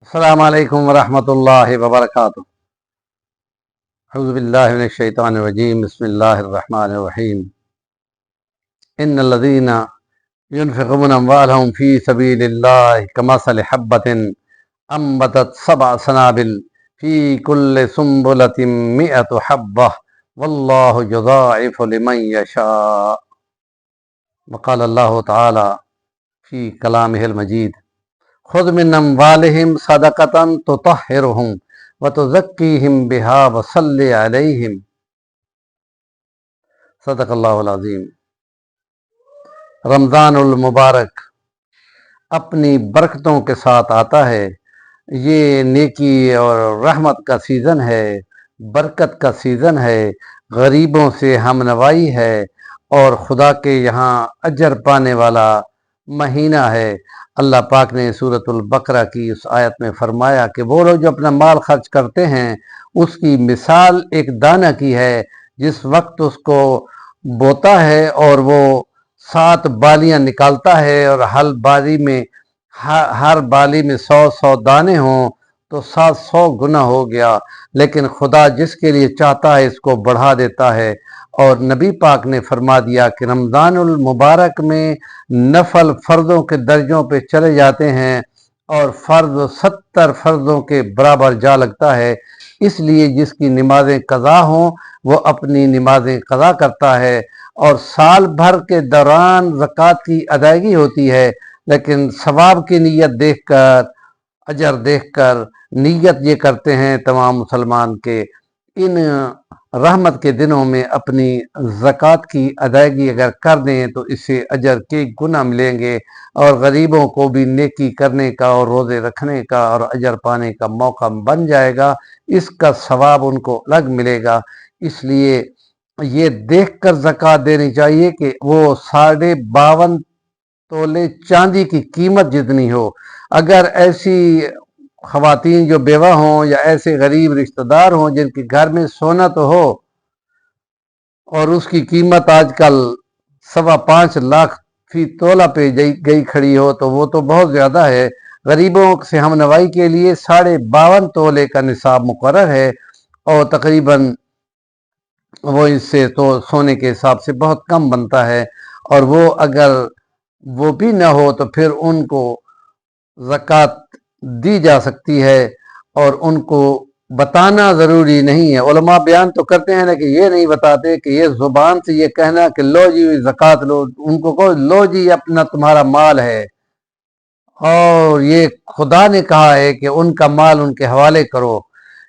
السلام علیکم ورحمۃ اللہ وبرکاتہ۔ اعوذ باللہ من الشیطان الرجیم، بسم اللہ الرحمن الرحیم۔ ان الذین ينفقون اموالهم فی سبیل اللہ کمثل حبۃ انبتت سبع سنابل فی کل سنبلۃ مئۃ حبۃ واللہ یضاعف لمن یشاء۔ وقال اللہ تعالی فی کلامہ المجید خذ من اموالہم صدقۃ تطہرہم وتزکیہم بہا وصل علیہم۔ صدق اللہ العظیم۔ رمضان المبارک اپنی برکتوں کے ساتھ آتا ہے۔ یہ نیکی اور رحمت کا سیزن ہے، برکت کا سیزن ہے، غریبوں سے ہم نوائی ہے اور خدا کے یہاں اجر پانے والا مہینہ ہے۔ اللہ پاک نے سورۃ البقرہ کی اس آیت میں فرمایا کہ وہ لوگ جو اپنا مال خرچ کرتے ہیں اس کی مثال ایک دانہ کی ہے، جس وقت اس کو بوتا ہے اور وہ 7 بالیاں نکالتا ہے اور ہر بالی میں 100 دانے ہوں تو 700 گنا ہو گیا، لیکن خدا جس کے لیے چاہتا ہے اس کو بڑھا دیتا ہے۔ اور نبی پاک نے فرما دیا کہ رمضان المبارک میں نفل فرضوں کے درجوں پہ چلے جاتے ہیں اور فرض 70 فرضوں کے برابر جا لگتا ہے۔ اس لیے جس کی نمازیں قضا ہوں وہ اپنی نمازیں قضا کرتا ہے اور سال بھر کے دوران زکوٰۃ کی ادائیگی ہوتی ہے، لیکن ثواب کی نیت دیکھ کر، اجر دیکھ کر نیت یہ کرتے ہیں تمام مسلمان کے ان رحمت کے دنوں میں اپنی زکوٰۃ کی ادائیگی اگر کر دیں تو اس سے اجر کے گنا ملیں گے اور غریبوں کو بھی نیکی کرنے کا اور روزے رکھنے کا اور اجر پانے کا موقع بن جائے گا، اس کا ثواب ان کو الگ ملے گا۔ اس لیے یہ دیکھ کر زکوٰۃ دینی چاہیے کہ وہ 52.5 تولے چاندی کی قیمت جتنی ہو۔ اگر ایسی خواتین جو بیوہ ہوں یا ایسے غریب رشتہ دار ہوں جن کے گھر میں سونا تو ہو اور اس کی قیمت آج کل 5.25 لاکھ فی تولہ پہ گئی کھڑی ہو تو وہ تو بہت زیادہ ہے۔ غریبوں سے ہم نوائی کے لیے 52.5 تولے کا نصاب مقرر ہے اور تقریباً وہ اس سے تو سونے کے حساب سے بہت کم بنتا ہے، اور وہ اگر وہ بھی نہ ہو تو پھر ان کو زکوٰۃ دی جا سکتی ہے اور ان کو بتانا ضروری نہیں ہے۔ علماء بیان تو کرتے ہیں لیکن یہ نہیں بتاتے کہ یہ زبان سے یہ کہنا کہ لو جی زکوٰۃ لو، ان کو کہو لو جی اپنا تمہارا مال ہے، اور یہ خدا نے کہا ہے کہ ان کا مال ان کے حوالے کرو،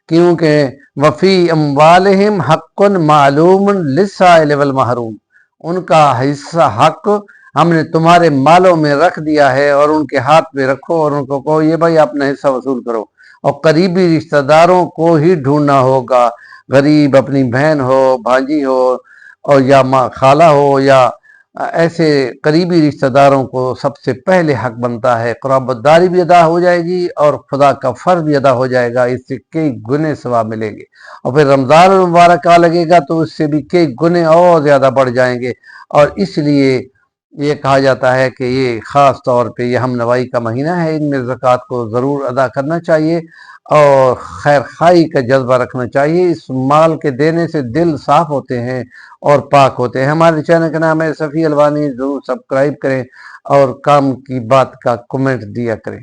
کیونکہ وفی اموالہم حق معلوم للسائل والمحروم، ان کا حصہ حق ہم نے تمہارے مالوں میں رکھ دیا ہے اور ان کے ہاتھ میں رکھو اور ان کو کہو یہ بھائی اپنا حصہ وصول کرو۔ اور قریبی رشتہ داروں کو ہی ڈھونڈنا ہوگا، غریب اپنی بہن ہو، بھانجی ہو اور یا خالہ ہو یا ایسے قریبی رشتہ داروں کو سب سے پہلے حق بنتا ہے۔ قرابت داری بھی ادا ہو جائے گی اور خدا کا فرض بھی ادا ہو جائے گا، اس سے کئی گنے ثواب ملیں گے، اور پھر رمضان المبارک کا لگے گا تو اس سے بھی کئی گنے اور زیادہ بڑھ جائیں گے۔ اور اس لیے یہ کہا جاتا ہے کہ یہ خاص طور پہ یہ ہم نوائی کا مہینہ ہے، ان میں زکوٰۃ کو ضرور ادا کرنا چاہیے اور خیر خواہی کا جذبہ رکھنا چاہیے۔ اس مال کے دینے سے دل صاف ہوتے ہیں اور پاک ہوتے ہیں۔ ہمارے چینل کا نام ہے صفی الوانی، ضرور سبسکرائب کریں اور کام کی بات کا کمنٹ دیا کریں۔